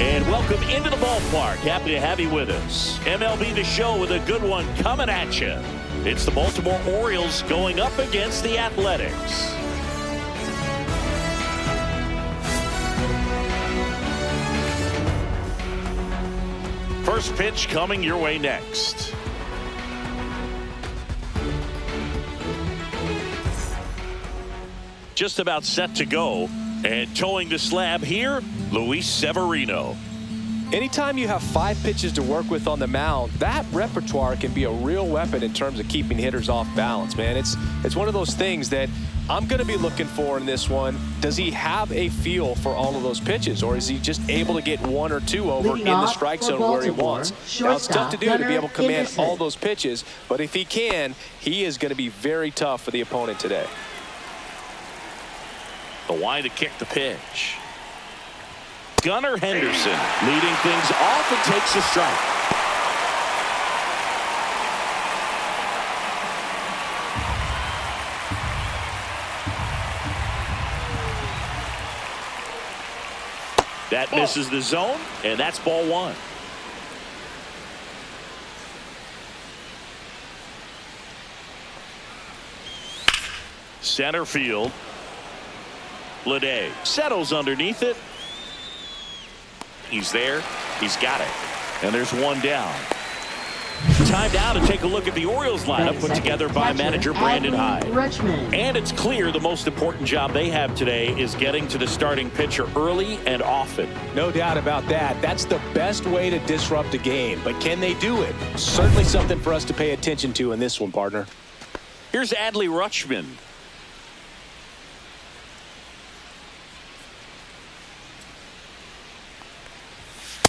And welcome into the ballpark. Happy to have you with us. MLB The Show with a good one coming at you. It's the Baltimore Orioles going up against the Athletics. First pitch coming your way next. Just about set to go. And towing the slab here, Luis Severino. Anytime you have 5 pitches to work with on the mound, that repertoire can be a real weapon in terms of keeping hitters off balance, man. It's one of those things that I'm going to be looking for in this one. Does he have a feel for all of those pitches, or is he just able to get 1 or 2 over in the strike zone where he wants? Now, it's tough to do to be able to command all those pitches, but if he can, he is going to be very tough for the opponent today. The wide to kick the pitch. Gunnar Henderson leading things off and takes a strike. That misses the zone, and that's ball 1. Center field. Lede settles underneath it. He's there. He's got it. And there's one down. Time now to take a look at the Orioles lineup put together by manager Brandon Hyde. And it's clear the most important job they have today is getting to the starting pitcher early and often. No doubt about that. That's the best way to disrupt a game. But can they do it? Certainly something for us to pay attention to in this one, partner. Here's Adley Rutschman.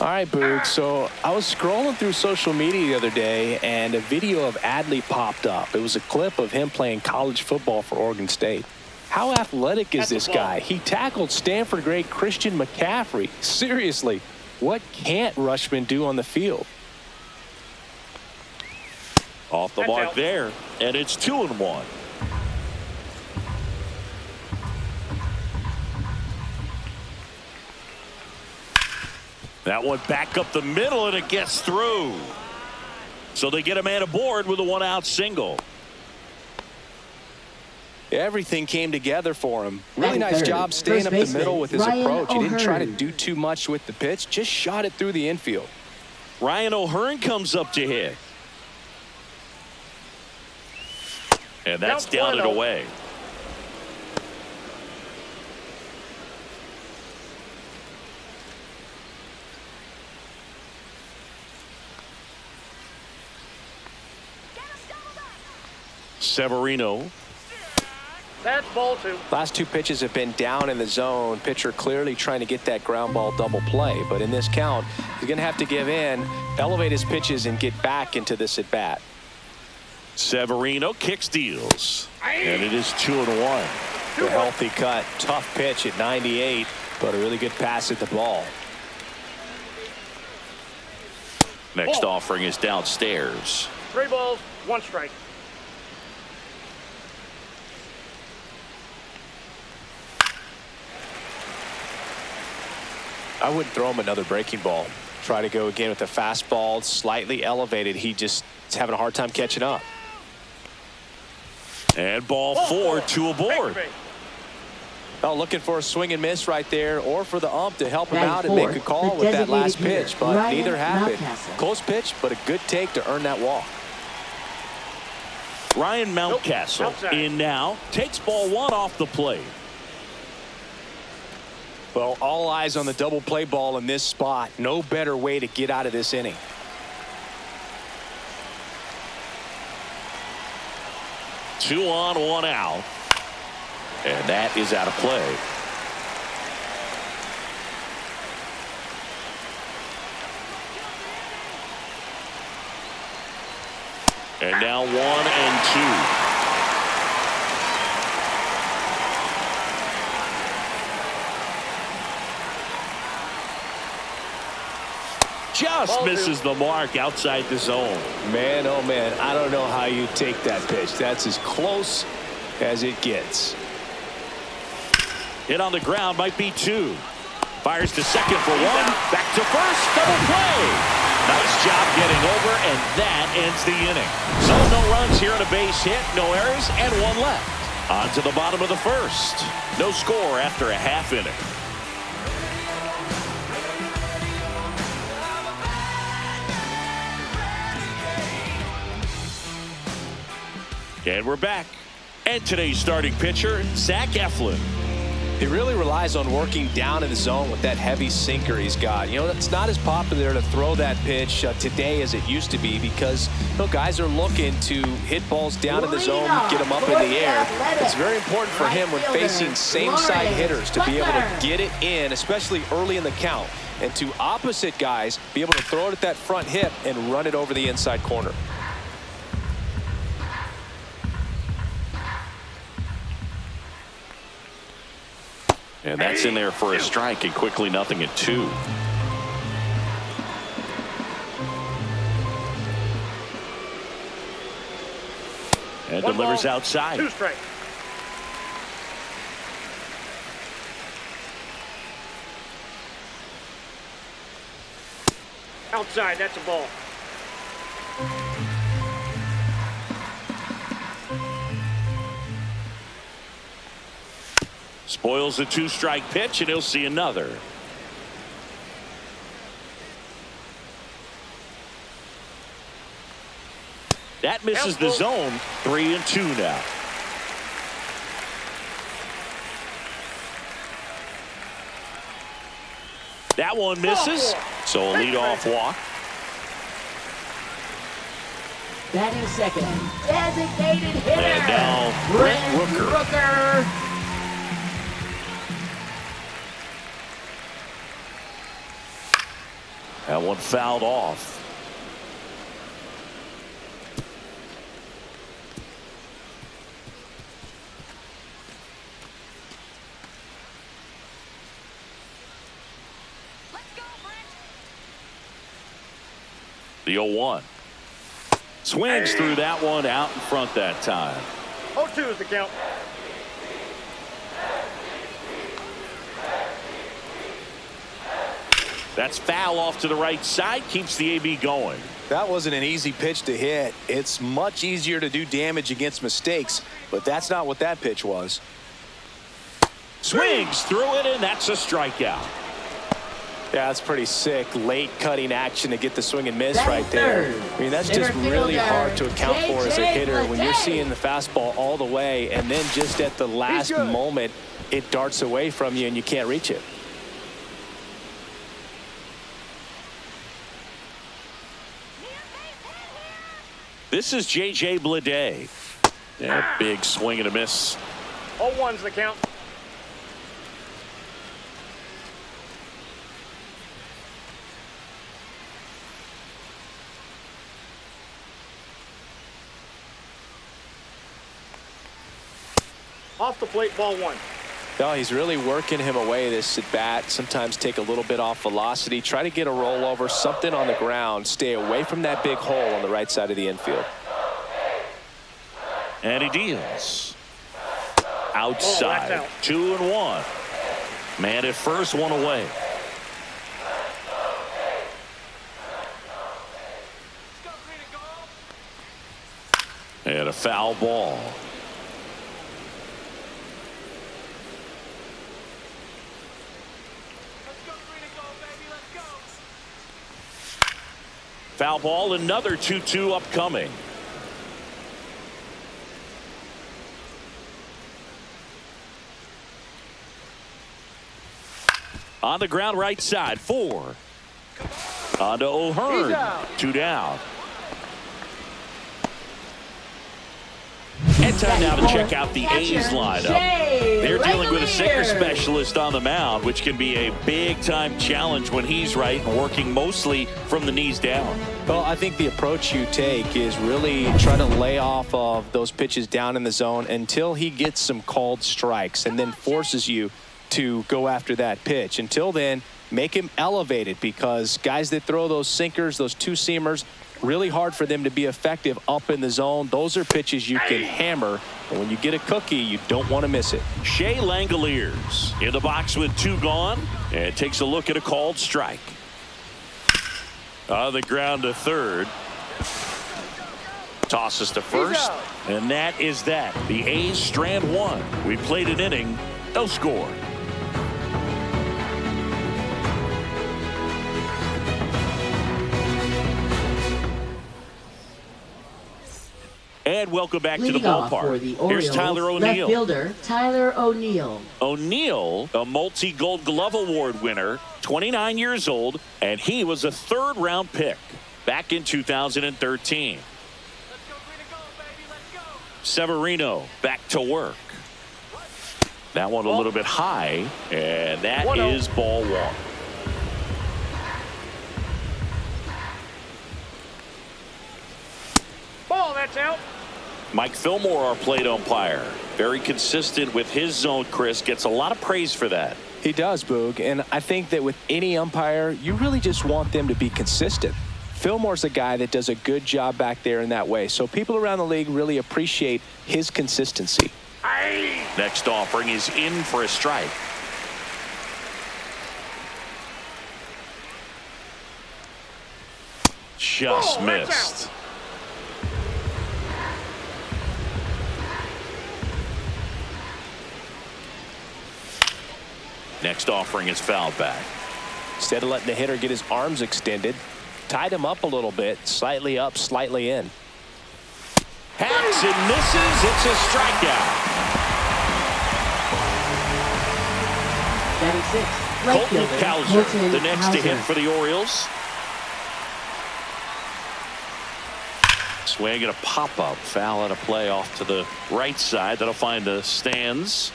All right, Boog. So I was scrolling through social media the other day, and a video of Adley popped up. It was a clip of him playing college football for Oregon State. How athletic is this guy? He tackled Stanford great Christian McCaffrey. Seriously, what can't Rutschman do on the field? Off the mark there, and it's 2-1. That one back up the middle, and it gets through. So they get a man aboard with a 1-out single. Everything came together for him. Really nice job staying up the middle with his approach. He didn't try to do too much with the pitch, just shot it through the infield. Ryan O'Hearn comes up to hit. And that's down and away. Severino. That's ball 2. Last 2 pitches have been down in the zone. Pitcher clearly trying to get that ground ball double play. But in this count, he's going to have to give in, elevate his pitches, and get back into this at bat. Severino kicks, deals. And it is 2-1. A healthy cut. Tough pitch at 98, but a really good pass at the ball. Next offering is downstairs. 3 balls, 1 strike. I wouldn't throw him another breaking ball. Try to go again with the fastball, slightly elevated. He just is having a hard time catching up. And ball 4, 2 aboard. Oh, looking for a swing and miss right there, or for the ump to help him out and make a call with that last pitch, but neither happened. Close pitch, but a good take to earn that walk. Ryan Mountcastle in now, takes ball 1 off the plate. Well, all eyes on the double play ball in this spot. No better way to get out of this inning. Two on, 1 out. And that is out of play. And now 1 and 2. Just misses the mark outside the zone. Man, oh man, I don't know how you take that pitch. That's as close as it gets. Hit on the ground, might be 2. Fires to second for one. Back to first. Double play. Nice job getting over, and that ends the inning. So no runs here on a base hit, no errors, and one left. On to the bottom of the first. No score after a half inning. And we're back. And today's starting pitcher, Zach Eflin. He really relies on working down in the zone with that heavy sinker he's got. You know, it's not as popular to throw that pitch today as it used to be because, you know, guys are looking to hit balls down in the zone, get them up in the air. It's very important for him when facing same-side hitters to be able to get it in, especially early in the count, and to opposite guys be able to throw it at that front hip and run it over the inside corner. And that's in there for a strike, and quickly 0-2. And delivers outside. 2 strikes. Outside, that's a ball. Spoils the 2-strike pitch, and he'll see another. That misses the zone. 3-2 now. That one misses. So a leadoff walk. Batting second, designated hitter. And now Brent Rooker. That one fouled off. Let's go, Brent. The 0-1. Swings through that one out in front that time. 0-2 is the count. That's foul off to the right side. Keeps the AB going. That wasn't an easy pitch to hit. It's much easier to do damage against mistakes, but that's not what that pitch was. Swings through it, and that's a strikeout. Yeah, that's pretty sick. Late cutting action to get the swing and miss right there. I mean, that's just really hard to account for as a hitter when you're seeing the fastball all the way, and then just at the last moment, it darts away from you and you can't reach it. This is J.J. Bleday. Yeah, big swing and a miss. 0-1's the count. Off the plate, ball 1. No, he's really working him away this at bat. Sometimes take a little bit off velocity. Try to get a rollover, something on the ground. Stay away from that big hole on the right side of the infield. And he deals. Outside. Out. 2-1. Man at first, one away. And a foul ball. Foul ball, another 2-2 upcoming. On the ground right side, 4. On to O'Hearn, 2 down. And time now to check out the A's lineup. They're dealing with a sinker specialist on the mound, which can be a big-time challenge when he's right and working mostly from the knees down. Well, I think the approach you take is really try to lay off of those pitches down in the zone until he gets some called strikes and then forces you to go after that pitch. Until then, make him elevated, because guys that throw those sinkers, those two-seamers, Really hard for them to be effective up in the zone. Those are pitches you can hammer. And when you get a cookie, you don't want to miss it. Shea Langoliers in the box with 2 gone, and takes a look at a called strike. On the ground to third. Tosses to first, and that is that. The A's strand 1. We played an inning, no score. And welcome back to the ballpark. For the Orioles, here's Tyler O'Neill. left fielder Tyler O'Neill. O'Neill, a multi-Gold Glove Award winner, 29 years old, and he was a 3rd-round pick back in 2013. Severino back to work. That one a little bit high, and that is ball 1. Ball, that's out. Mike Fillmore, our plate umpire. Very consistent with his zone, Chris. Gets a lot of praise for that. He does, Boog, and I think that with any umpire, you really just want them to be consistent. Fillmore's a guy that does a good job back there in that way, so people around the league really appreciate his consistency. Next offering is in for a strike. Just missed. Next offering is fouled back. Instead of letting the hitter get his arms extended, tied him up a little bit, slightly up, slightly in. Hacks and misses. It's a strikeout. Colton Cowser, the next to hit for the Orioles. Swing and a pop-up. Foul and a play off to the right side. That'll find the stands.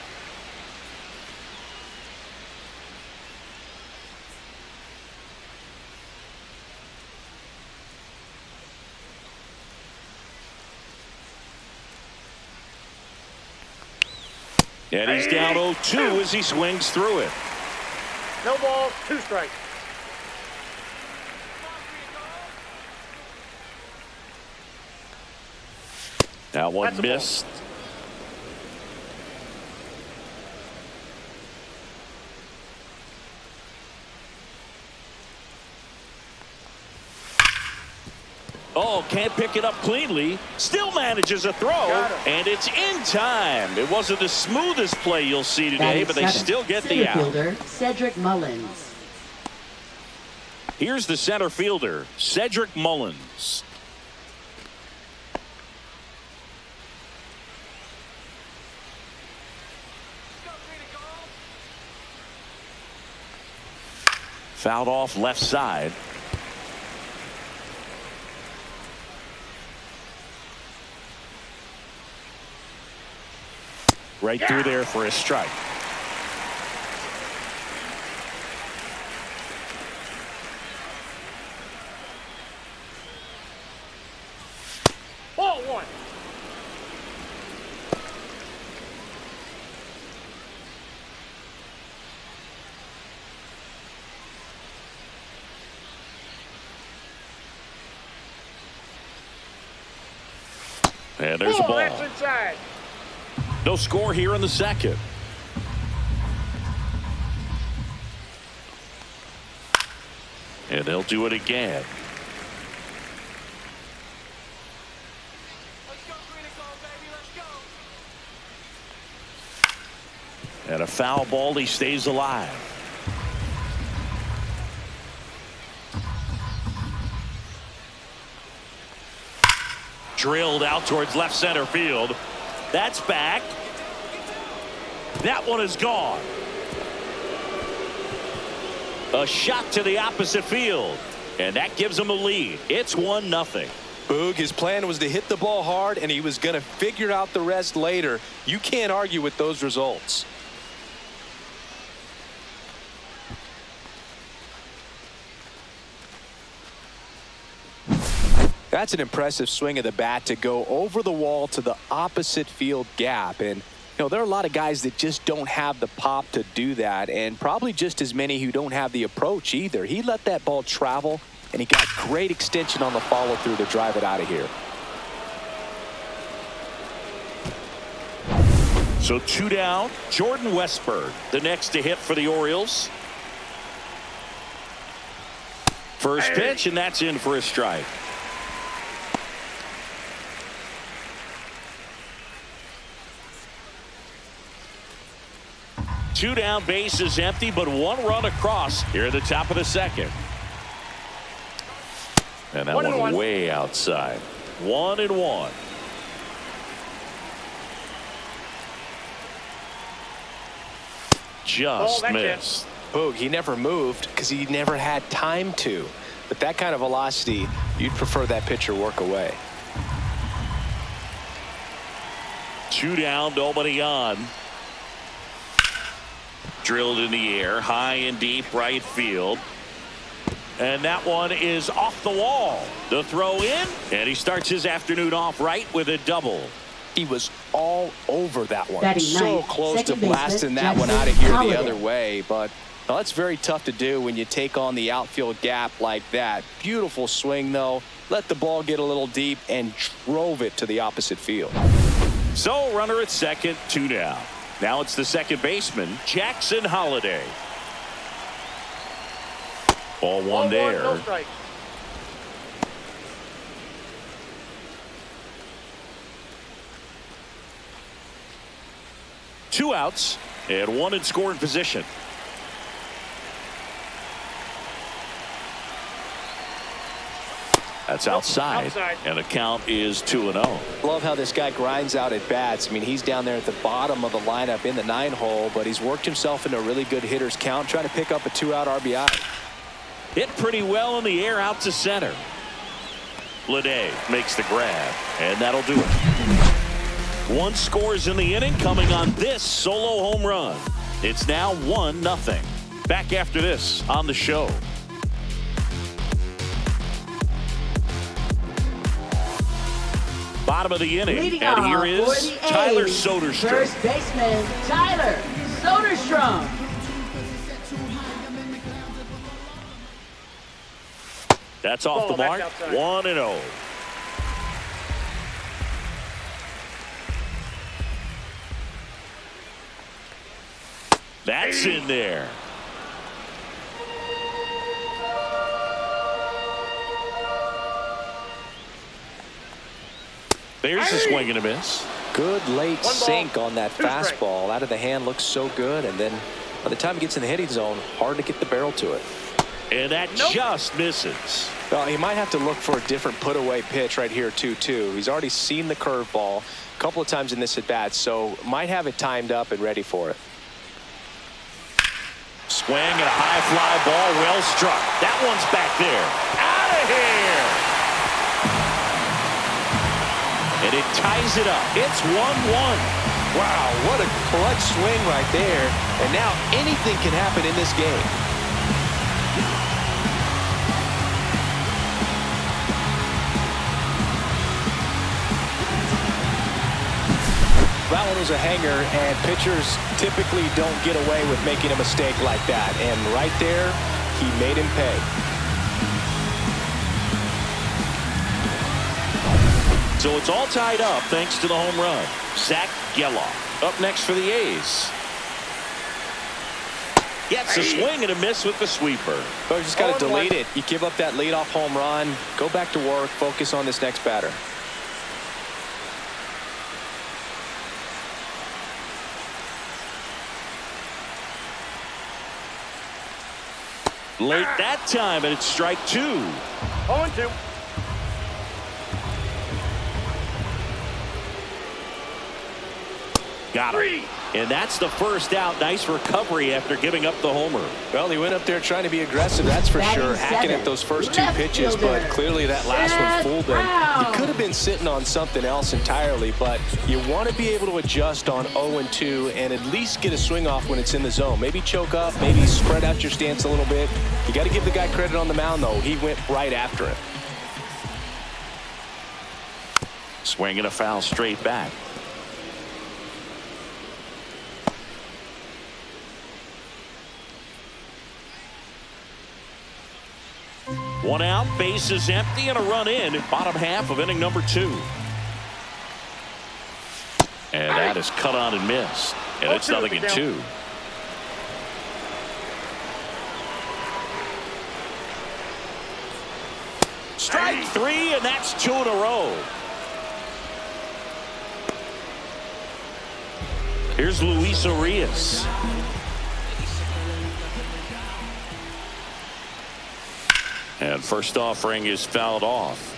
And he's down 0-2 as he swings through it. No balls, 2 strikes. That one missed. Oh, can't pick it up cleanly. Still manages a throw, and it's in time. It wasn't the smoothest play you'll see today, but they still get the out. Cedric Mullins. Here's the center fielder, Cedric Mullins. Fouled off left side. Right through there for a strike. Ball 1. And there's a ball. That's inside. No score here in the second. And they'll do it again. And a foul ball, he stays alive. Drilled out towards left center field. That's back. That one is gone. A shot to the opposite field, and that gives them a lead. It's 1-0. Boog, his plan was to hit the ball hard, and he was going to figure out the rest later. You can't argue with those results. That's an impressive swing of the bat to go over the wall to the opposite field gap. And, you know, there are a lot of guys that just don't have the pop to do that, and probably just as many who don't have the approach either. He let that ball travel and he got great extension on the follow-through to drive it out of here. So 2 down. Jordan Westburg, the next to hit for the Orioles. First pitch, and that's in for a strike. Two down, base is empty, but 1 run across here at the top of the second. And that one way outside. 1-1. Just missed. Boog, he never moved because he never had time to. But that kind of velocity, you'd prefer that pitcher work away. 2 down, nobody on. Drilled in the air, high and deep right field. And that one is off the wall. The throw in, and he starts his afternoon off right with a double. He was all over that one. Batting so ninth, close to second blasting baseman, that one Jackson out of here Holliday. the other way. But well, that's very tough to do when you take on the outfield gap like that. Beautiful swing, though. Let the ball get a little deep and drove it to the opposite field. So runner at second, 2 down. Now it's the second baseman, Jackson Holliday. Ball one there. No strike. Two outs and 1 in scoring position. That's outside. And the count is 2-0. Love how this guy grinds out at bats. I mean, he's down there at the bottom of the lineup in the 9-hole, but he's worked himself into a really good hitter's count, trying to pick up a 2-out RBI. Hit pretty well in the air out to center. Lede makes the grab, and that'll do it. 1 scores in the inning, coming on this solo home run. It's now 1-0. Back after this on the show. Bottom of the inning, Leading and here off is for the Tyler A's, Soderstrom. First baseman, Tyler Soderstrom. That's off the mark. 1-0. That's in there. There's a swing and a miss. Good late sink on that 2 strikes. fastball. Out of the hand looks so good, and then by the time he gets in the hitting zone, hard to get the barrel to it. And that just misses. Well, he might have to look for a different put-away pitch right here, 2-2. He's already seen the curveball a couple of times in this at-bat, so might have it timed up and ready for it. Swing and a high fly ball, well struck. That one's back there. Out of here. And it ties it up. It's 1-1. Wow, what a clutch swing right there. And now anything can happen in this game. That one was a hanger, and pitchers typically don't get away with making a mistake like that. And right there, he made him pay. So it's all tied up thanks to the home run. Zach Geloff up next for the A's. Gets a swing and a miss with the sweeper. But you just got to delete it. You give up that leadoff home run, go back to work, focus on this next batter. Late that time, and it's strike 2. 0-2. Got him. And that's the first out. Nice recovery after giving up the homer. Well, he went up there trying to be aggressive, that's for Batting sure, hacking at those first 2 left pitches, fielder, but clearly that last one fooled him. Brown. He could have been sitting on something else entirely, but you want to be able to adjust on 0-2 and at least get a swing off when it's in the zone. Maybe choke up, maybe spread out your stance a little bit. You got to give the guy credit on the mound, though. He went right after it. Swing and a foul straight back. One out, base is empty, and a run in. Bottom half of inning number 2. And that is cut on and missed. And it's 0-2. Strike 3, and that's 2 in a row. Here's Luis Arias. And first offering is fouled off.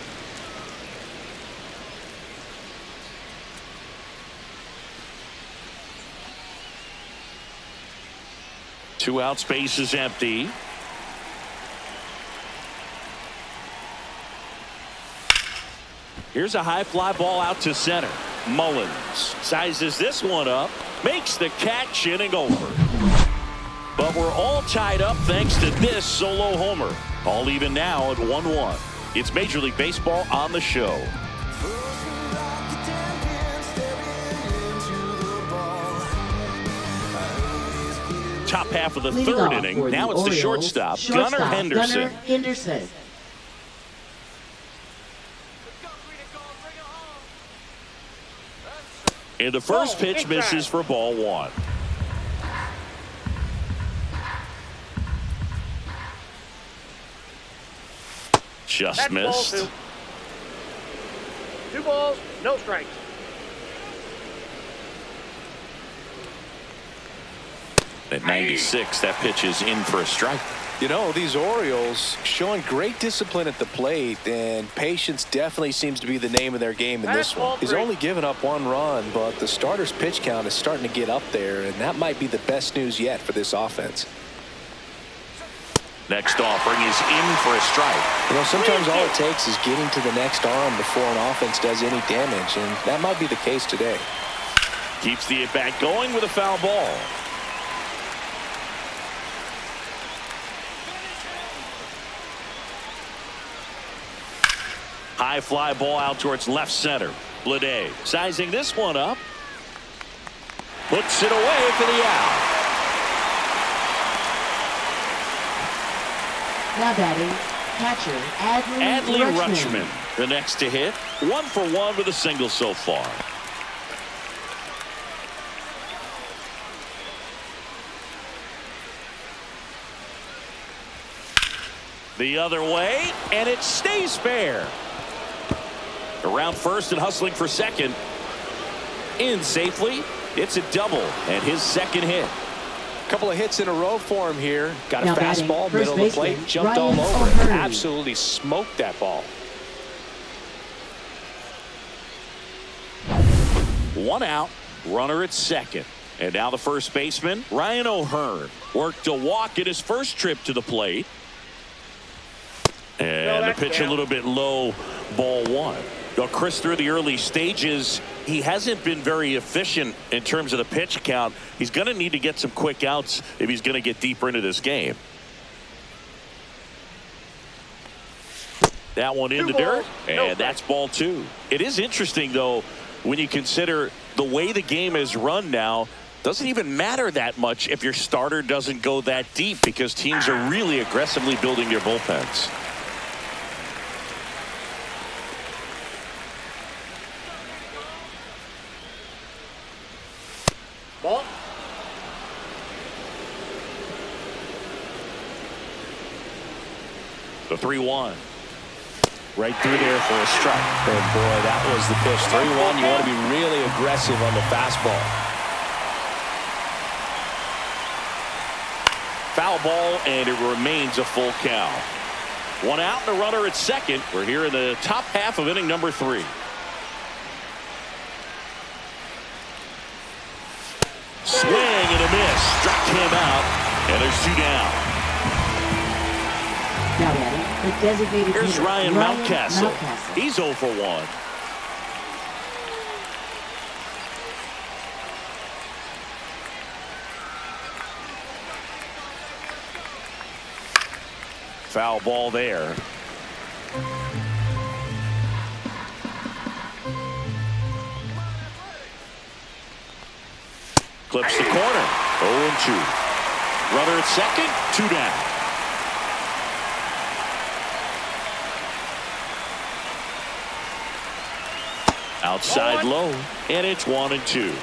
Two out, space is empty. Here's a high fly ball out to center. Mullins sizes this one up, makes the catch, inning over. But we're all tied up thanks to this solo homer. All even now at 1-1. It's Major League Baseball on the show. Top half of the third inning. Now it's the shortstop, Gunnar Henderson. And the first pitch misses for ball 1. Just missed. 2 balls, no strikes. At 96, that pitch is in for a strike. You know, these Orioles showing great discipline at the plate, and patience definitely seems to be the name of their game in this one. He's only given up 1 run, but the starter's pitch count is starting to get up there, and that might be the best news yet for this offense. Next offering is in for a strike. You know, sometimes all it takes is getting to the next arm before an offense does any damage, and that might be the case today. Keeps the at-bat going with a foul ball. High fly ball out towards left center. Blade sizing this one up. Puts it away for the out. Now batting, catcher Adley Rutschman. The next to hit. 1 for 1 with a single so far. The other way, and it stays fair. Around first and hustling for second. In safely. It's a double and his second hit. Couple of hits in a row for him here. Got a now fastball, middle of the plate, jumped all over it. Absolutely smoked that ball. 1 out, runner at second. And now the first baseman, Ryan O'Hearn, worked a walk in his first trip to the plate. And the pitch a little bit low, ball 1. Now, Chris, through the early stages, he hasn't been very efficient in terms of the pitch count. He's going to need to get some quick outs if he's going to get deeper into this game. That one in the dirt, and that's ball 2. It is interesting, though, when you consider the way the game is run now. Doesn't even matter that much if your starter doesn't go that deep, because teams are really aggressively building their bullpens. Ball. The 3-1. Right through there for a strike. And boy, that was the pitch. 3-1. You want to be really aggressive on the fastball. Foul ball, and it remains a full count. 1 out and a runner at second. We're here in the top half of inning number 3. Swing and a miss. Struck him out, and there's 2 down. Now batting, the designated Here's hitter, Ryan Mountcastle. He's 0 for 1. Foul ball there. Clips the corner. 0-2. Runner at second. 2 down. Outside low, and it's 1-2.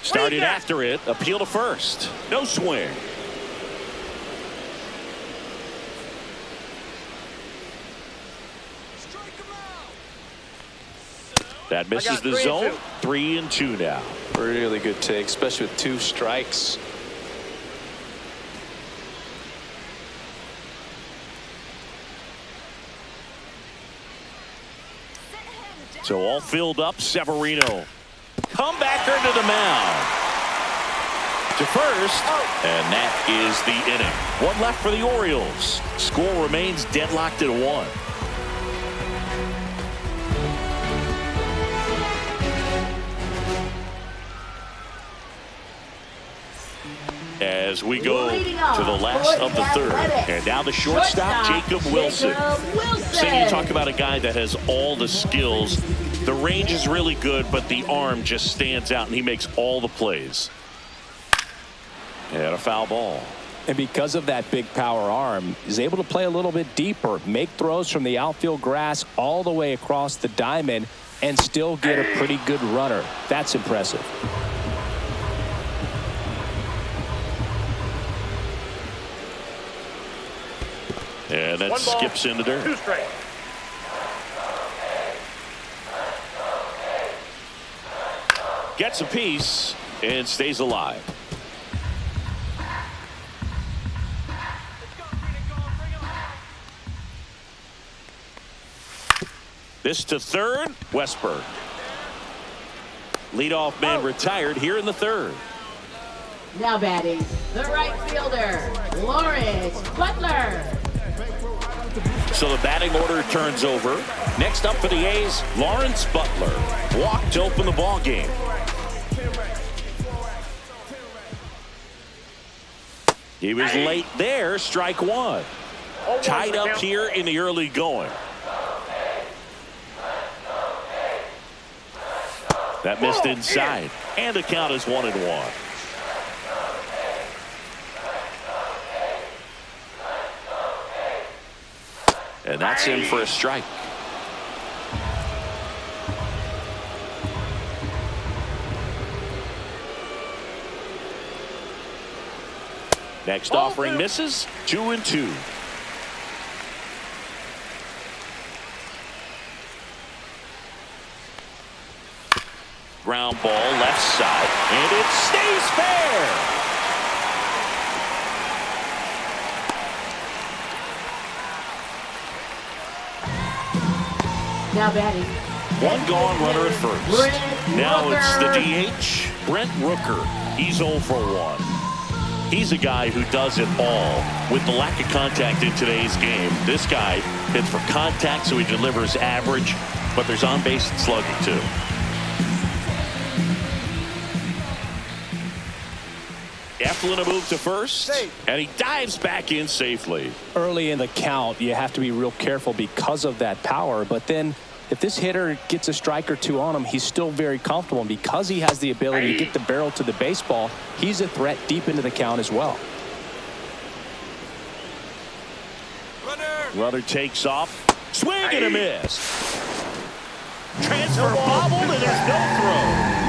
Started after it, appeal to first. No swing. That misses the zone. 3-2 now. Really good take, especially with 2 strikes. So all filled up, Severino. Comebacker to the mound. To first, and that is the inning. 1 left for the Orioles. Score remains deadlocked at 1. As we go to the last of the third. And now the shortstop, Jacob Wilson. So you talk about a guy that has all the skills. The range is really good, but the arm just stands out, and he makes all the plays. And a foul ball. And because of that big power arm, he's able to play a little bit deeper, make throws from the outfield grass all the way across the diamond, and still get a pretty good runner. That's impressive. And that skips into dirt. 2 straight. Gets a piece and stays alive. This to third, Westberg. Leadoff man retired here in the third. Now batting, the right fielder, Lawrence Butler. So the batting order turns over. Next up for the A's, Lawrence Butler. Walked to open the ball game. He was late there, strike 1. Tied up here in the early going. That missed inside, and the count is 1-1. And that's in for a strike. Next offering misses. 2-2. Ground ball left side, and it stays fair. Now batting. 1 gone, runner at first. Now it's the DH, Brent Rooker. He's 0 for 1. He's a guy who does it all. With the lack of contact in today's game, this guy hits for contact, so he delivers average, but there's on-base slugging too. Eflin a move to first, and he dives back in safely. Early in the count, you have to be real careful because of that power, but then if this hitter gets a strike or 2 on him, he's still very comfortable, and because he has the ability to get the barrel to the baseball, he's a threat deep into the count as well. Runner takes off, swing and a miss. Transfer bobbled, and there's no throw.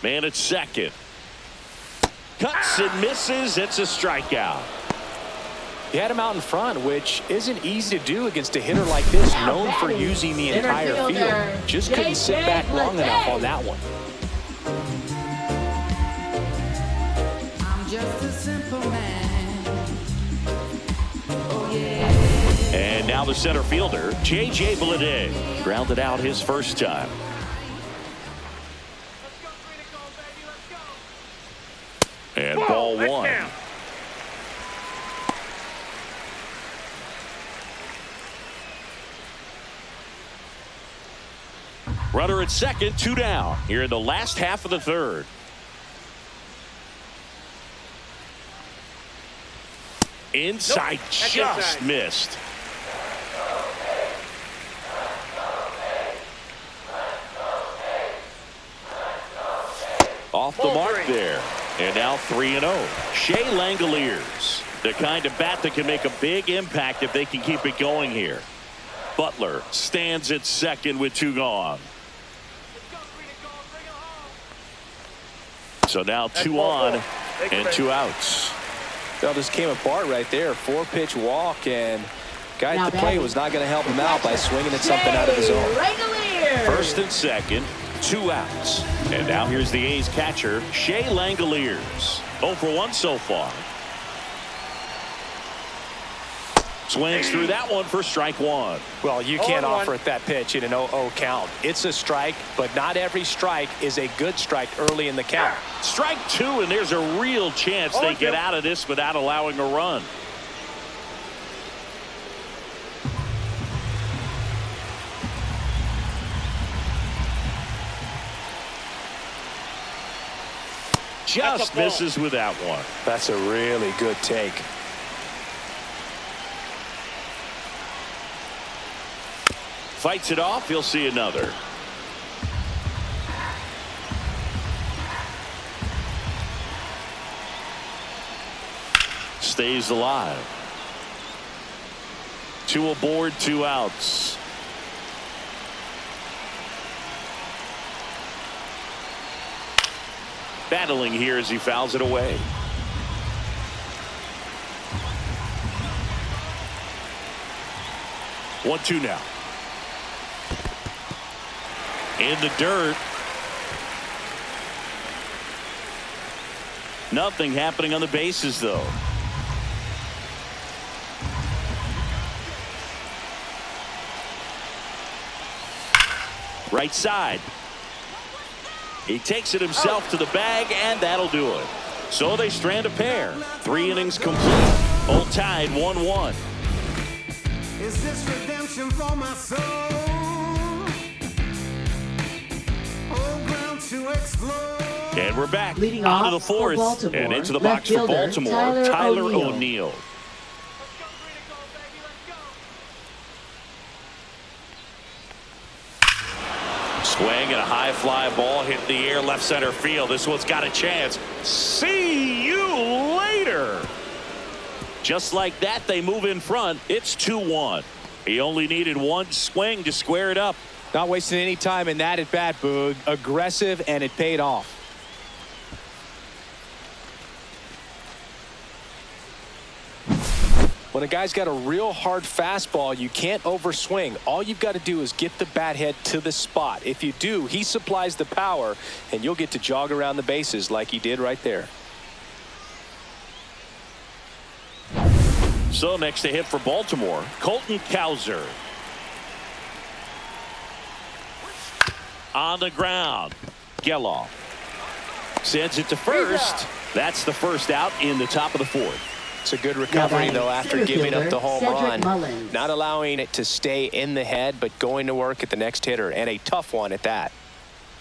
Man at second. Cuts and misses. It's a strikeout. He had him out in front, which isn't easy to do against a hitter like this, known for using the entire field. Just couldn't sit back long enough on that one. I'm just a simple man. Oh, yeah. And now the center fielder, J.J. Bleday, grounded out his first time. And ball 1. Runner at second, 2 down here in the last half of the third. Inside, just missed. Off the mark there. And now 3-0. Shea Langoliers, the kind of bat that can make a big impact if they can keep it going here. Butler stands at second with 2 gone. So now 2 on and 2 outs. Well, just came apart right there. 4-pitch walk, and guy at the plate was not going to help him out by swinging at something out of his own. First and second, 2 outs. And now here's the A's catcher, Shea Langoliers. 0 for 1 so far. Swings through that one for strike 1. Well, you can't offer it that pitch in an 0-0 count. It's a strike, but not every strike is a good strike early in the count. Strike 2, and there's a real chance they get out of this without allowing a run. Just misses with that one. That's a really good take. Fights it off. He'll see another. Stays alive. 2 aboard, 2 outs. Battling here as he fouls it away. One, 2 now. In the dirt. Nothing happening on the bases, though. Right side. He takes it himself to the bag, and that'll do it. So they strand a pair. 3 innings complete. All tied 1-1. Is this redemption for my soul? Oh, ground to explode. And we're back Leading onto off the 4th for and into the left box for fielder, Baltimore, Tyler O'Neill. O'Neill. Swing and a high fly ball hit the air left center field. This one's got a chance. See you later. Just like that, they move in front. It's 2-1. He only needed 1 swing to square it up. Not wasting any time in that at bat, Boog. Aggressive, and it paid off. When a guy's got a real hard fastball, you can't overswing. All you've got to do is get the bat head to the spot. If you do, he supplies the power, and you'll get to jog around the bases like he did right there. So next to hit for Baltimore, Colton Cowser. On the ground, Geloff sends it to first. That's the first out in the top of the 4th. It's a good recovery, though, after giving up the home run. Mullins. Not allowing it to stay in the head, but going to work at the next hitter, and a tough one at that.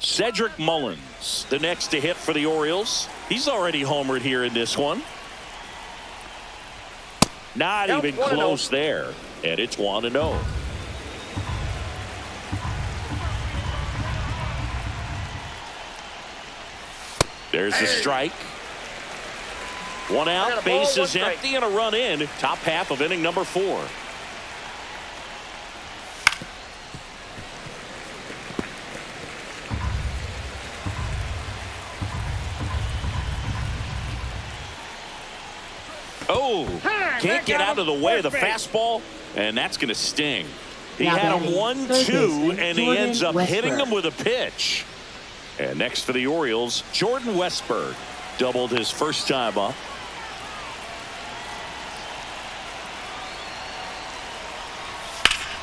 Cedric Mullins, the next to hit for the Orioles. He's already homered here in this one. Not even close there, and it's 1-0. There's the strike. 1 out, bases empty, and a run in. Top half of inning number 4. Oh, can't get out of the way of the fastball, and that's going to sting. He had a 1-2, and he ends up hitting him with a pitch. And next for the Orioles, Jordan Westberg doubled his first time up.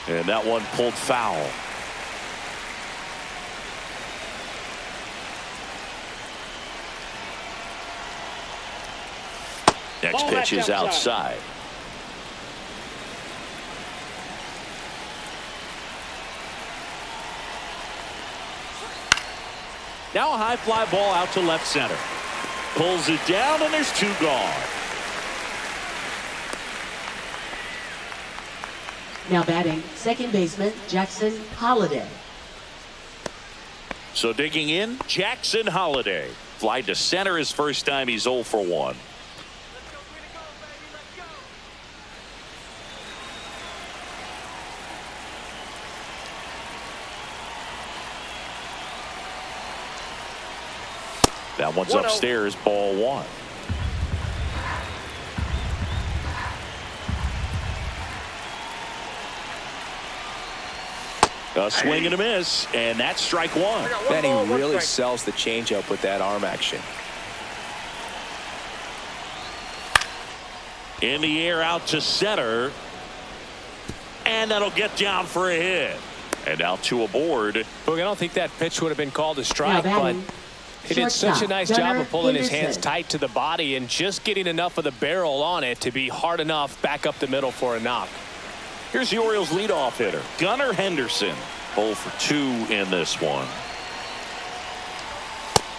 And that one pulled foul. Next pitch is outside. Now a high fly ball out to left center. Pulls it down, and there's 2 gone. Now batting, second baseman Jackson Holliday. So digging in, Jackson Holliday. Fly to center his first time. He's 0 for 1. That one's upstairs, ball 1. A swing and a miss, and that's strike 1. Then he really sells the changeup with that arm action. In the air out to center. And that'll get down for a hit. And now 2 aboard. Look, I don't think that pitch would have been called a strike, but he did such a nice job of pulling his hands tight to the body and just getting enough of the barrel on it to be hard enough back up the middle for a knock. Here's the Orioles leadoff hitter, Gunnar Henderson. 0 for 2 in this one.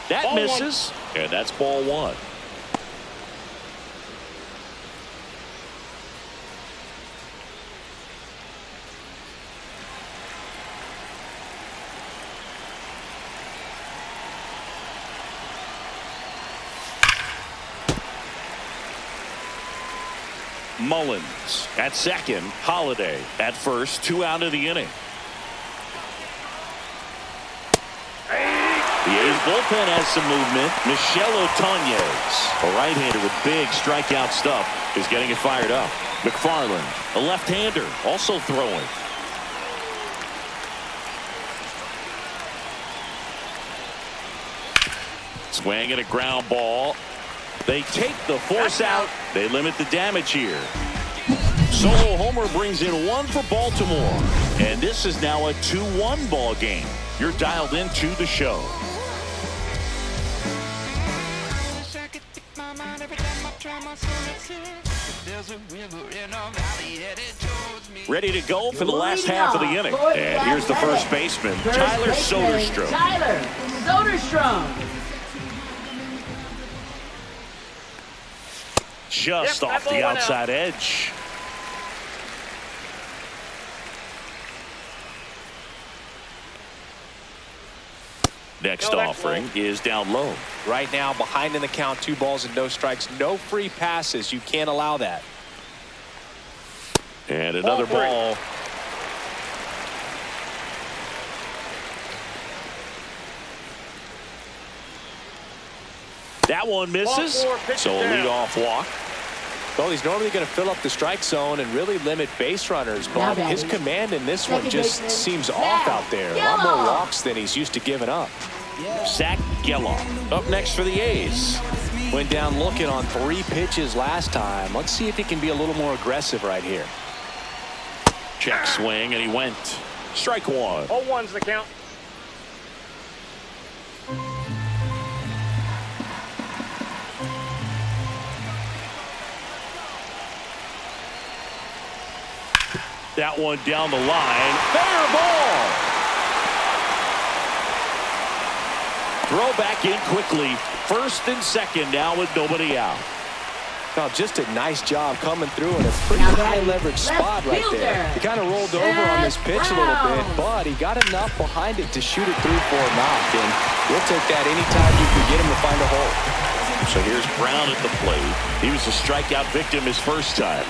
That Ball misses, and that's ball 1. Mullins at second, Holiday at first, 2 out of the inning. The A's bullpen has some movement. Michel Otoñez, a right-hander with big strikeout stuff, is getting it fired up. McFarland, a left-hander, also throwing. Swing and a ground ball. They take the force out. They limit the damage here. Solo homer brings in 1 for Baltimore. And this is now a 2-1 ball game. You're dialed into the show. Ready to go for the last half of the inning. And here's the first baseman, Tyler Soderstrom. Tyler Soderstrom. Just off the outside edge. Next offering is down low. Right now, behind in the count, 2 balls and no strikes, no free passes. You can't allow that. And another ball. That one misses. So a leadoff walk. Well, he's normally going to fill up the strike zone and really limit base runners, but his command in this one just seems off out there. A lot more walks than he's used to giving up. Zach Geloff up next for the A's. Went down looking on 3 pitches last time. Let's see if he can be a little more aggressive right here. Check swing, and he went. Strike 1. 0-1's the count. That one down the line. Fair ball. Throw back in quickly. First and second now with nobody out. Now, just a nice job coming through in a pretty high leverage spot right there. He kind of rolled over on this pitch a little bit, but he got enough behind it to shoot it through for a knock. And we'll take that anytime you can get him to find a hole. So here's Brown at the plate. He was a strikeout victim his first time.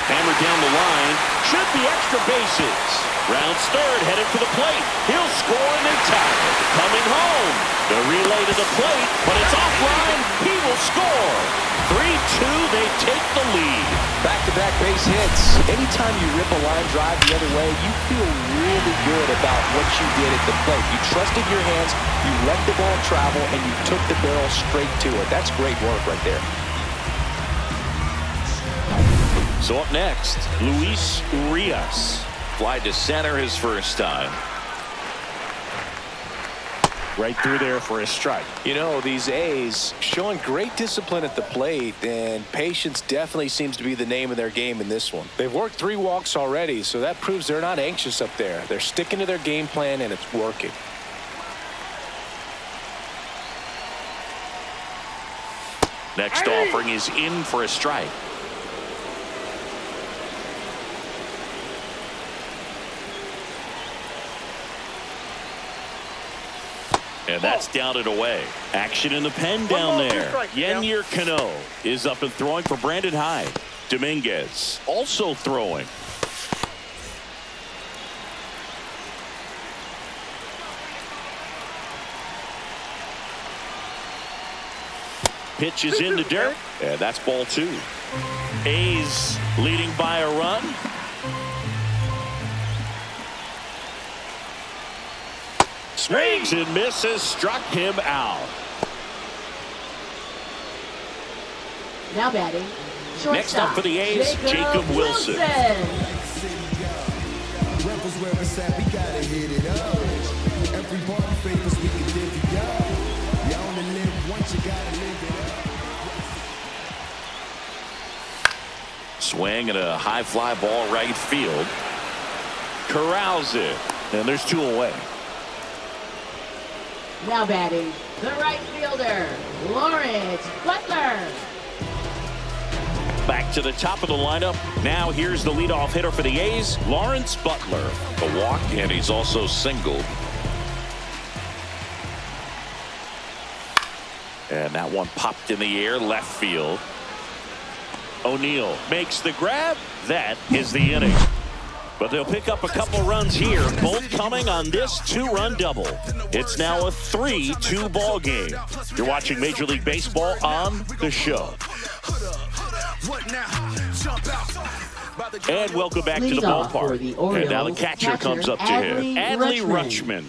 Hammer down the line. Should be extra bases. Brown's third, headed for the plate. He'll score and they tie it. Coming home. The relay to the plate, but it's offline. He will score. 3-2, they take the lead. Back-to-back base hits. Anytime you rip a line drive the other way, you feel really good about what you did at the plate. You trusted your hands, you let the ball travel, and you took the barrel straight to it. That's great work right there. So up next, Luis Urias. Fly to center his first time. Right through there for a strike. You know, these A's showing great discipline at the plate, and patience definitely seems to be the name of their game in this one. They've worked 3 walks already, so that proves they're not anxious up there. They're sticking to their game plan, and it's working. Next offering is in for a strike. And that's down and away. Action in the pen down there. Yennier Cano is up and throwing for Brandon Hyde. Dominguez also throwing. Pitch is in the dirt. And that's ball 2. A's leading by a run. Swings and misses, struck him out. Now batting. Next up for the A's, Jacob Wilson. Swing and a high fly ball right field. Corrals it, and there's 2 away. Now batting, the right fielder, Lawrence Butler. Back to the top of the lineup. Now here's the leadoff hitter for the A's, Lawrence Butler. A walk, and he's also singled. And that one popped in the air, left field. O'Neill makes the grab. That is the inning. But they'll pick up a couple runs here, both coming on this 2-run double. It's now a 3-2 ball game. You're watching Major League Baseball on The Show. And welcome back to the ballpark. And now the catcher comes up to him. Adley Rutschman.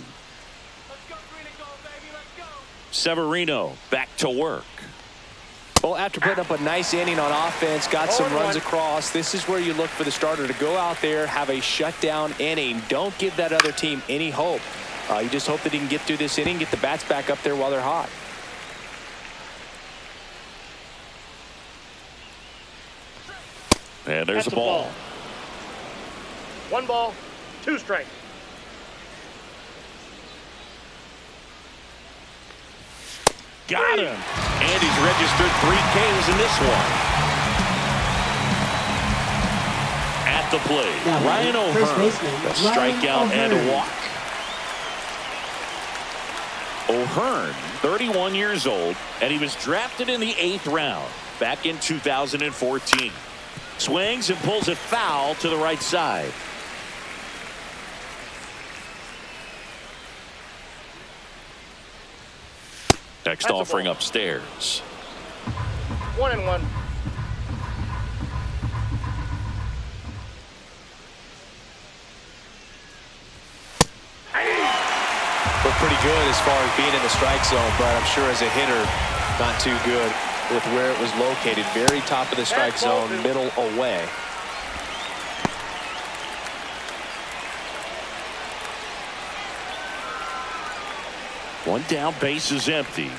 Severino back to work. Well, after putting up a nice inning on offense, got some runs across, this is where you look for the starter to go out there, have a shutdown inning. Don't give that other team any hope. You just hope that he can get through this inning, get the bats back up there while they're hot. And there's a ball. 1 ball, 2 strikes. Got him. And he's registered 3 Ks in this one. At the plate, Ryan O'Hearn. A strikeout and a walk. O'Hearn, 31 years old, and he was drafted in the 8th round back in 2014. Swings and pulls it foul to the right side. Next offering upstairs. 1-1. Looked pretty good as far as being in the strike zone, but I'm sure as a hitter, not too good with where it was located. Very top of the strike zone, middle away. One down, base is empty.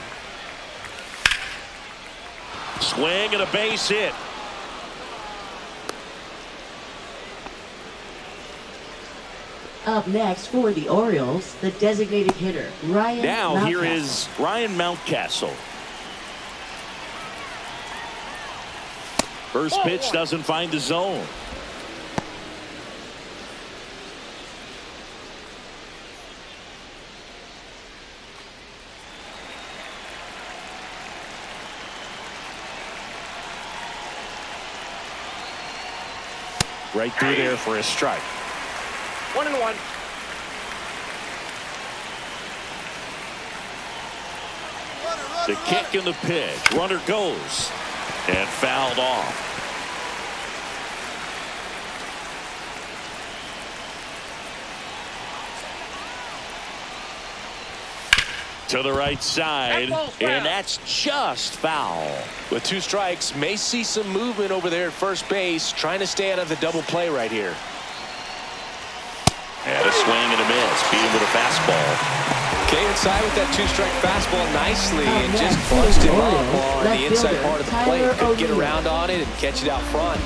Swing and a base hit. Up next for the Orioles, the designated hitter, Ryan Now Mountcastle. here is Ryan Mountcastle. First pitch doesn't find the zone. Right through there for a strike. 1-1. The kick and the pitch. Runner goes and fouled off. To the right side, and that's just foul. With 2 strikes, may see some movement over there at first base, trying to stay out of the double play right here. And a swing and a miss, beat him with a fastball. Okay, inside with that 2-strike fastball nicely, and just bunched him up on the inside part of the plate. Could get around on it and catch it out front.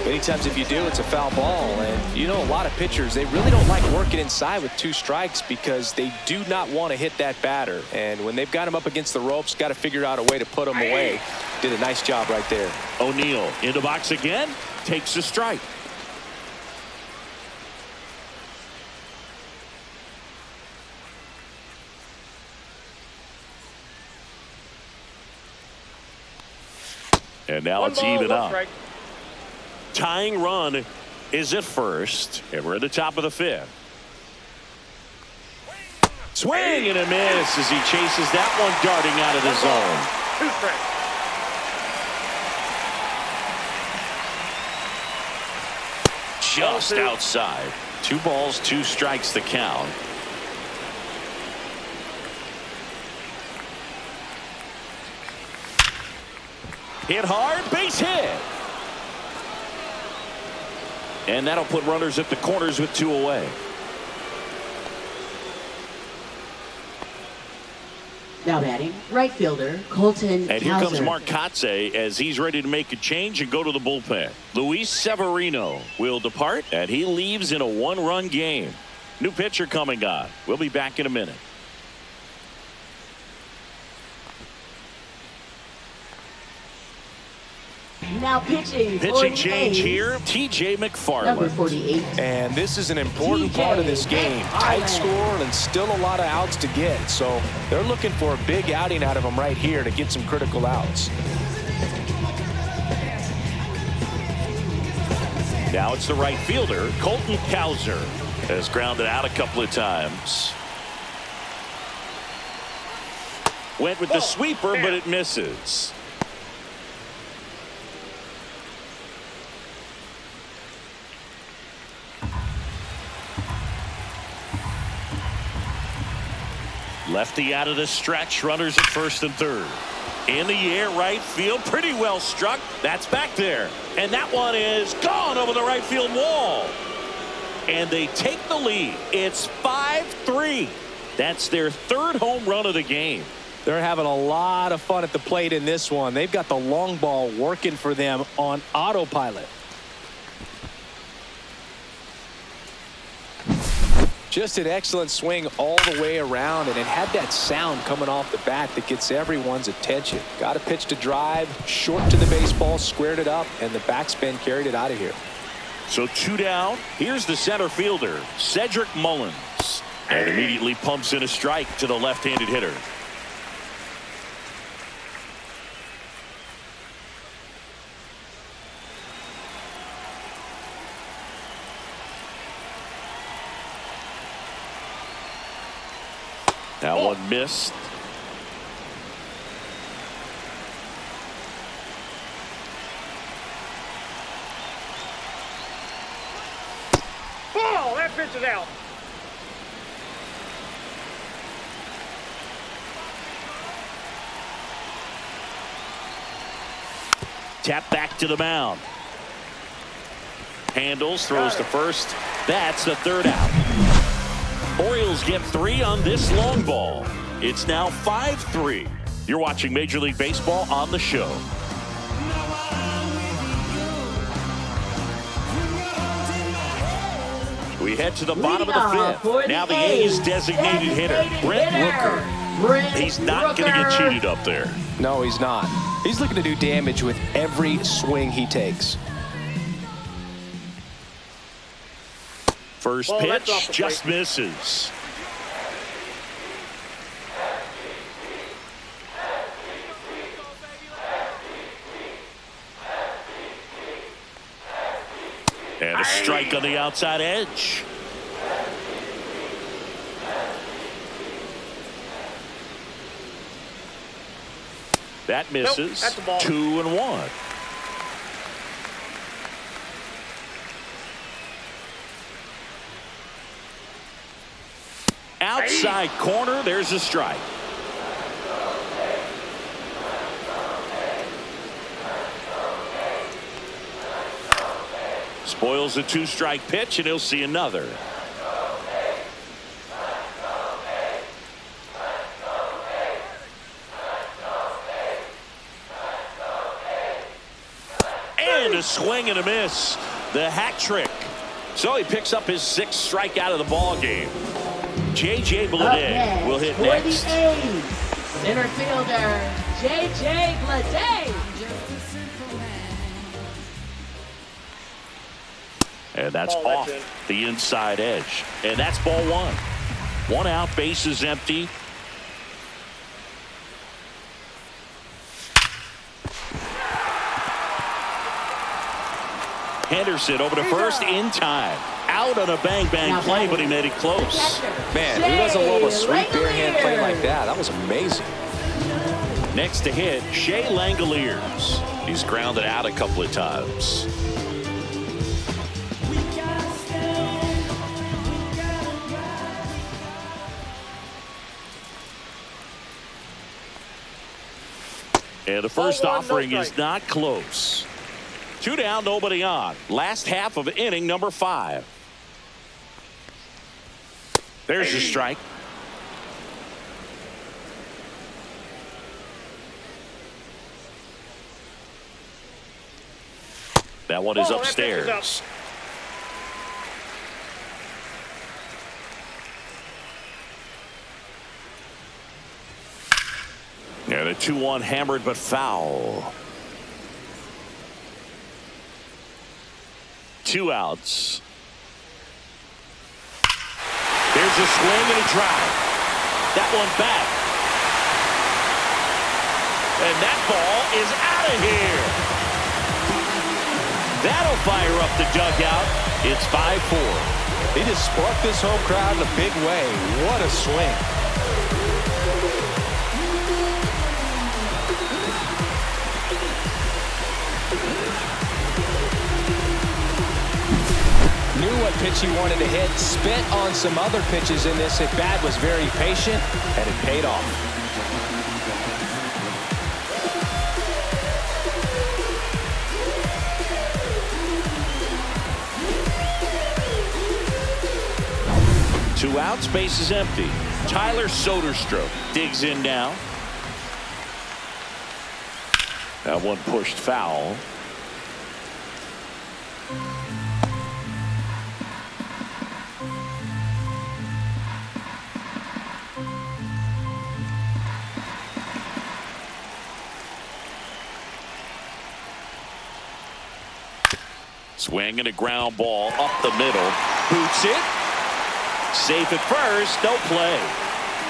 Many times if you do, it's a foul ball. And you know, a lot of pitchers, they really don't like working inside with 2 strikes because they do not want to hit that batter. And when they've got him up against the ropes, got to figure out a way to put him away. Did a nice job right there. O'Neill in the box again, takes a strike. And now One it's ball, even one up. strike. Tying run is at first, and we're at the top of the 5th. Swing and a miss as he chases that one darting out of the zone. 2 strikes. Just outside. 2 balls, 2 strikes the count. Hit hard, base hit. And that'll put runners at the corners with 2 away. Now batting, right fielder Colton And here comes Cowser. Mark Kotze as he's ready to make a change and go to the bullpen. Luis Severino will depart, and he leaves in a 1-run game. New pitcher coming on. We'll be back in a minute. Now pitching for Pitching the change A's, here, T.J. number McFarland. 48. And this is an important part of this game. Tight score and still a lot of outs to get. So they're looking for a big outing out of him right here to get some critical outs. Now it's the right fielder, Colton Cowser, has grounded out a couple of times. Went with the sweeper, but it misses. Lefty out of the stretch, runners at first and third. In the air, right field, pretty well struck. That's back there. And that one is gone over the right field wall. And they take the lead. It's 5-3. That's their 3rd home run of the game. They're having a lot of fun at the plate in this one. They've got the long ball working for them on autopilot. Just an excellent swing all the way around, and it had that sound coming off the bat that gets everyone's attention. Got a pitch to drive, short to the baseball, squared it up, and the backspin carried it out of here. So 2 down. Here's the center fielder, Cedric Mullins. And immediately pumps in a strike to the left-handed hitter. That one missed. Ball! That pitch is out. Tap back to the mound. Handles, throws to first. That's the 3rd out. Orioles get 3 on this long ball. It's now 5-3. You're watching Major League Baseball on the show. We head to the bottom of the 5th. Now the A's designated hitter, Brent Rooker. He's not going to get cheated up there. No, he's not. He's looking to do damage with every swing he takes. First Ball, that's off pitch the just plate. misses. And a strike on the outside edge. That misses. that's a ball. 2-1. Outside corner, there's a strike. Spoils a 2-strike pitch, and he'll see another. And a swing and a miss. The hat trick. So he picks up his 6th strikeout of the ball game. J.J. Bleday will hit next. For the A's, center fielder J.J. Bleday. And that's Ball, that's off the inside edge. And that's ball 1. 1 out, base is empty. Henderson over to first in time. Out on a bang-bang play, but he made it close. Man, who doesn't love a sweet bare hand play like that? That was amazing. Next to hit, Shea Langoliers. He's grounded out a couple of times. And the first offering is not close. 2 down, nobody on. Last half of inning number 5. There's your strike. That one is upstairs. And a 2-1 hammered but foul. 2 outs. There's a swing and a drive. That one back. And that ball is out of here. That'll fire up the dugout. It's 5-4. He just sparked this home crowd in a big way. What a swing. Knew what pitch he wanted to hit, spent on some other pitches in this at bat, was very patient, and it paid off. Two outs, base is empty. Tyler Soderstrom digs in now. That one pushed foul. Swing and a ground ball up the middle. Boots it. Safe at first. No play.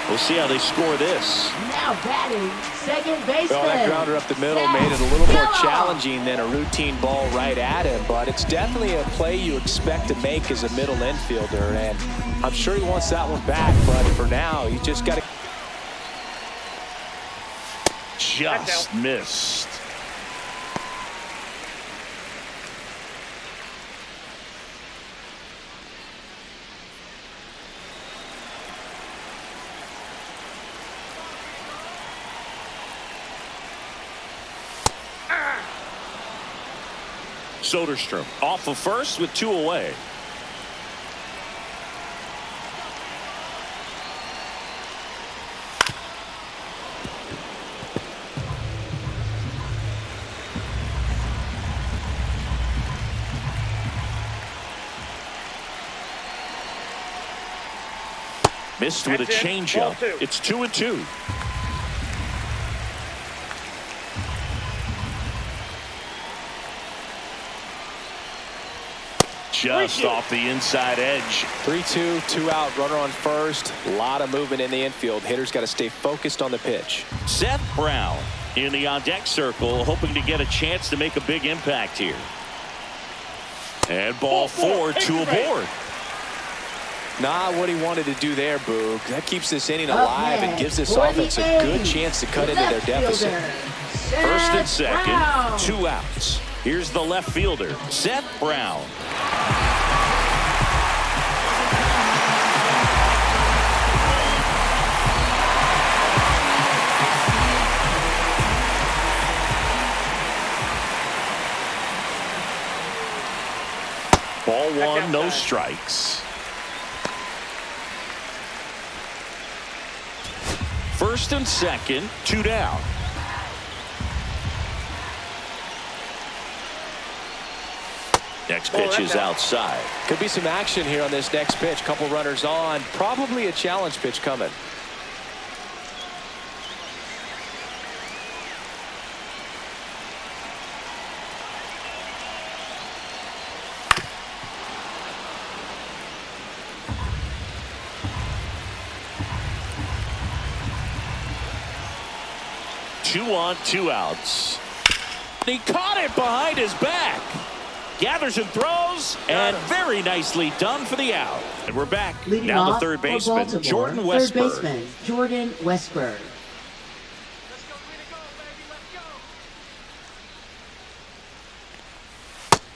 We'll see how they score this. Now batting, second baseman. Well, that grounder up the middle made it a little more challenging than a routine ball right at him, but it's definitely a play you expect to make as a middle infielder, and I'm sure he wants that one back, but for now, you just got to... Just missed. Soderstrom off of first with 2 away. Missed with a changeup. It's 2-2. Just off the inside edge. 3-2, 2 out, runner on first. A lot of movement in the infield. Hitters got to stay focused on the pitch. Seth Brown in the on-deck circle, hoping to get a chance to make a big impact here. And ball 4, 2 aboard. Not what he wanted to do there, Boog. That keeps this inning alive and gives this offense a good chance to cut into their deficit. First and second, 2 outs. Here's the left fielder, Seth Brown. Ball 1, no strikes. First and second, 2 down. Next pitch is outside. Could be some action here on this next pitch. Couple runners on. Probably a challenge pitch coming. Two on, 2 outs. He caught it behind his back. gathers and throws, and very nicely done for the out. And we're back. Leading Now the off third for baseman, Baltimore, Jordan third Westberg. baseman, Jordan Westberg.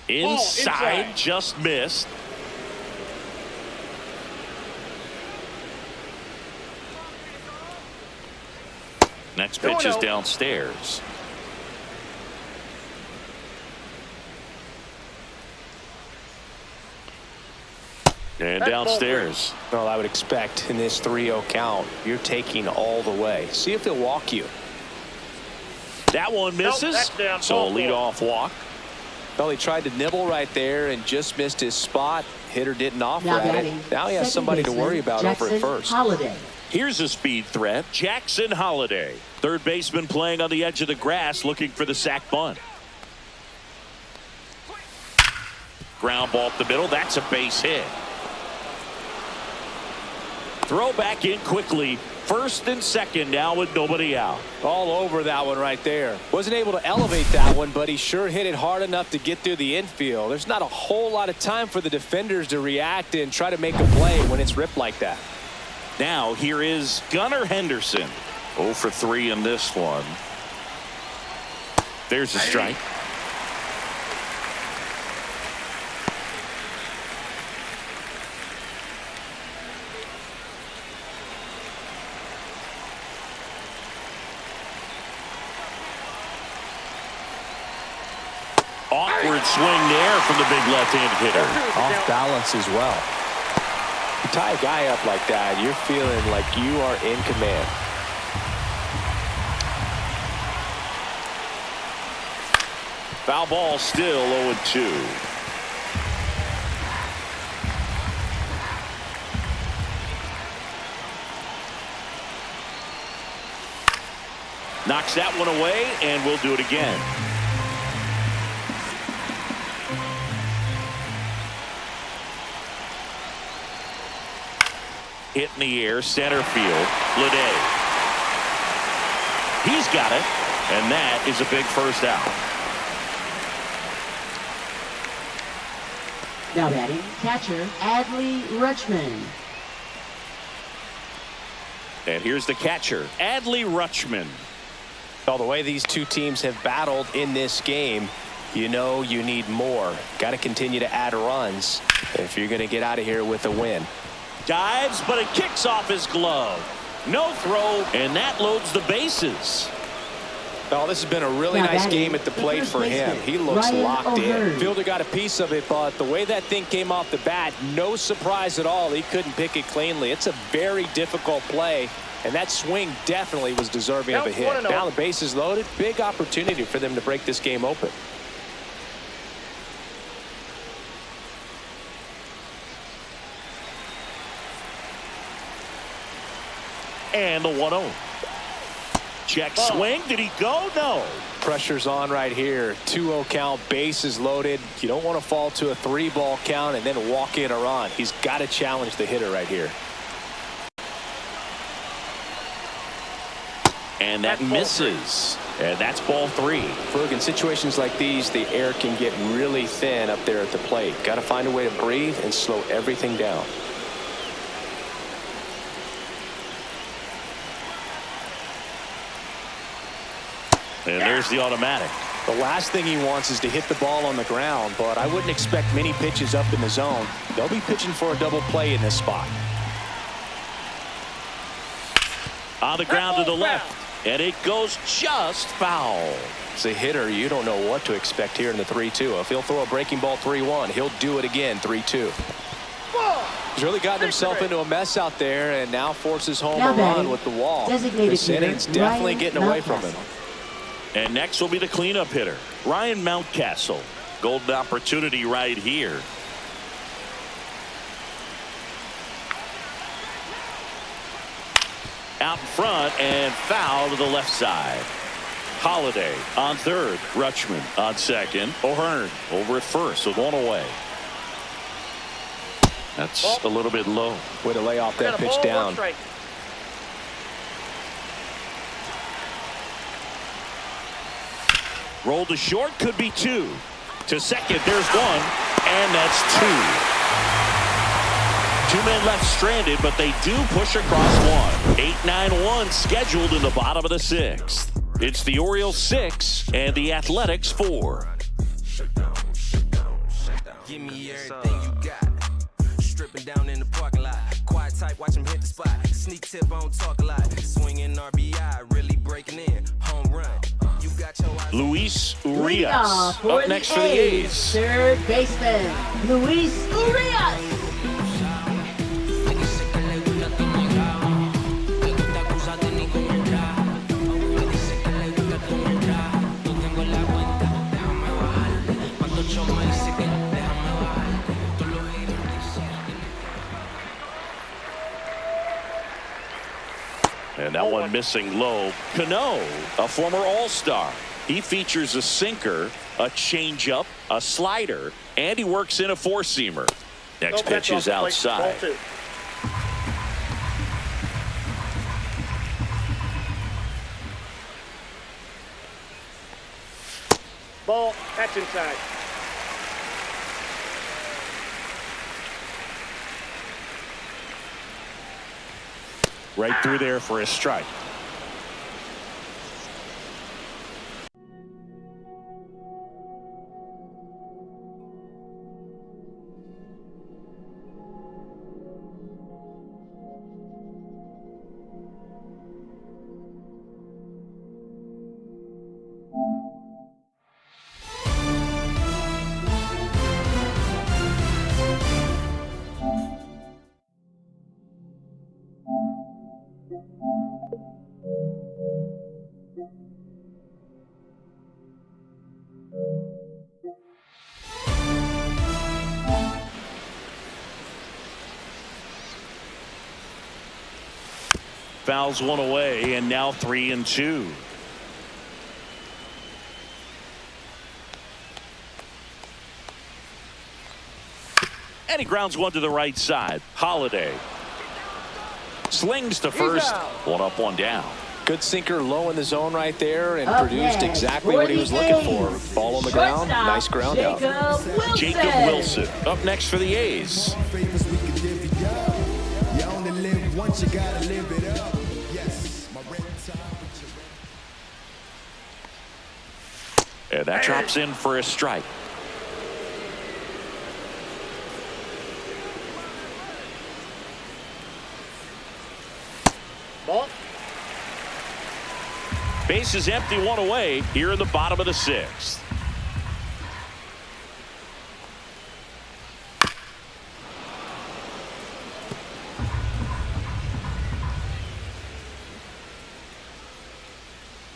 Inside, just missed. Next pitch is downstairs. And downstairs. Well, I would expect in this 3-0 count, you're taking all the way. See if they'll walk you. That one misses. So a leadoff walk. Well, he tried to nibble right there and just missed his spot. Hitter didn't offer at it. Now he has somebody to worry about over at first. Holiday. Here's a speed threat, Jackson Holiday. Third baseman playing on the edge of the grass looking for the sac bunt. Ground ball up the middle. That's a base hit. Throw back in quickly. First and second now with nobody out. All over that one right there. Wasn't able to elevate that one, but he sure hit it hard enough to get through the infield. There's not a whole lot of time for the defenders to react and try to make a play when it's ripped like that. Now here is Gunnar Henderson. 0 for 3 in this one. There's a strike. Awkward swing there from the big left-handed hitter. Off balance as well. You tie a guy up like that, you're feeling like you are in command. Foul ball, still 0-2. Knocks that one away, and we'll do it again. Hit in the air, center field, Lede. He's got it, and that is a big first out. Now batting, catcher, Adley Rutschman. And here's the catcher, Adley Rutschman. Well, the way these two teams have battled in this game, you know you need more. Got to continue to add runs if you're going to get out of here with a win. Dives, but it kicks off his glove. No throw, and that loads the bases. Oh, this has been a really nice game at the plate for him. He looks locked in. Fielder got a piece of it, but the way that thing came off the bat, no surprise at all. He couldn't pick it cleanly. It's a very difficult play, and that swing definitely was deserving of a hit. Now the bases loaded, big opportunity for them to break this game open. And the 1-0. Check swing. Did he go? No. Pressure's on right here. 2-0 count, bases loaded. You don't want to fall to a 3-ball count and then walk in a run. He's got to challenge the hitter right here. And that misses. And that's ball 3. Ferg, in situations like these, the air can get really thin up there at the plate. Got to find a way to breathe and slow everything down. And there's the automatic. The last thing he wants is to hit the ball on the ground, but I wouldn't expect many pitches up in the zone. They'll be pitching for a double play in this spot. On the ground to the left, and it goes just foul. As a hitter, you don't know what to expect here in the 3-2. If he'll throw a breaking ball 3-1, he'll do it again 3-2. He's really gotten himself into a mess out there and now forces home a run with the wall. This inning's definitely getting away from him. And next will be the cleanup hitter, Ryan Mountcastle. Golden opportunity right here. Out in front and foul to the left side. Holiday on third. Rutschman on second. O'Hearn over at first with one away. That's a little bit low. Way to lay off that pitch down. Roll to short, could be 2. To second, there's one, and that's two. Two men left stranded, but they do push across one. 8-9-1 scheduled in the bottom of the sixth. It's the Orioles 6 and the Athletics 4. Give me everything you got. Stripping down in the parking lot. Quiet type, watch him hit the spot. Sneak tip, I don't talk a lot. Swinging RBI, really breaking in. Home run. You got your eyes. Luis Urias up next for the A's. Third baseman, Luis Urias. And that one missing low. Cano, a former All-Star. He features a sinker, a changeup, a slider, and he works in a four-seamer. Next pitch is outside. Ball, that's inside. Right through there for a strike. Fouls one away, and now 3-2. And he grounds one to the right side. Holiday slings to first. One up, one down. Good sinker low in the zone right there, and produced exactly what he was looking for. Ball on the ground, nice ground out. Jacob Wilson up next for the A's. And that drops in for a strike. Ball. Base is empty, one away here in the bottom of the sixth.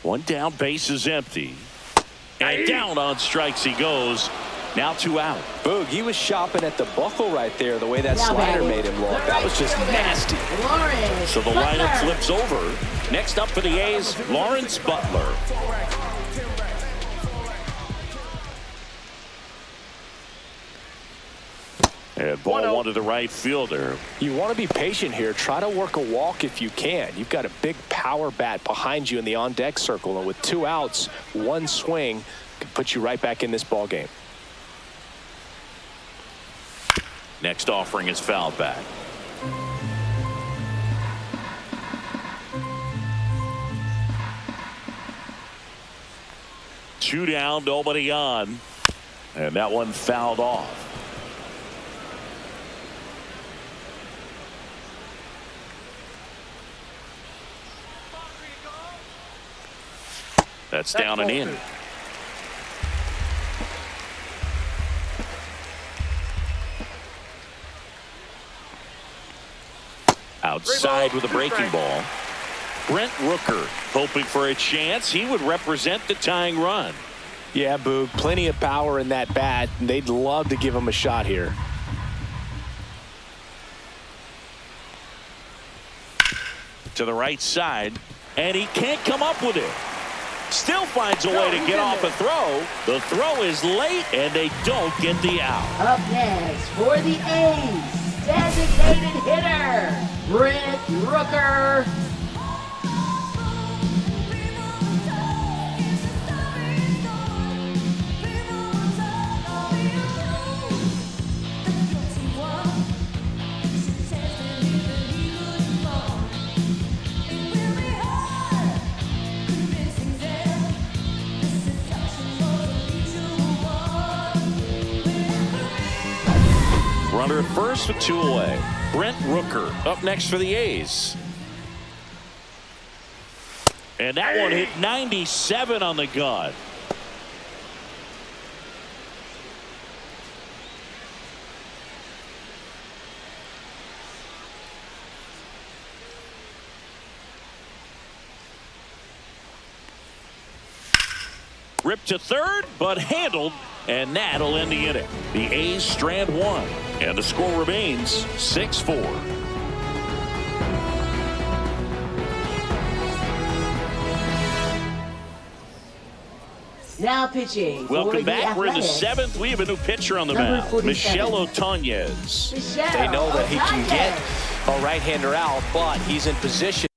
One down, base is empty. And down on strikes he goes. Now two out. Boog, he was shopping at the buckle right there, the way that slider made him look. That was just nasty. So the lineup flips over. Next up for the A's, Lawrence Butler. And ball one to the right fielder. You want to be patient here. Try to work a walk if you can. You've got a big power bat behind you in the on-deck circle, and with two outs, one swing can put you right back in this ball game. Next offering is fouled back. Two down, nobody on. And that one fouled off. That's down and in. Outside with a breaking ball. Brent Rooker hoping for a chance. He would represent the tying run. Yeah, Boog, plenty of power in that bat. They'd love to give him a shot here. To the right side, and he can't come up with it. Still finds a way to get off a throw. The throw is late, and they don't get the out. Up next for the A's, designated hitter, Brent Rooker. first with 2 away. Brent Rooker up next for the A's. And that one hit 97 on the gun. Ripped to third, but handled, and that'll end the inning. The A's strand 1, and the score remains 6-4. Now pitching. Welcome back. We're in the 7th. We have a new pitcher on the mound, Michel Otanez. They know that he can get a right-hander out, but he's in position.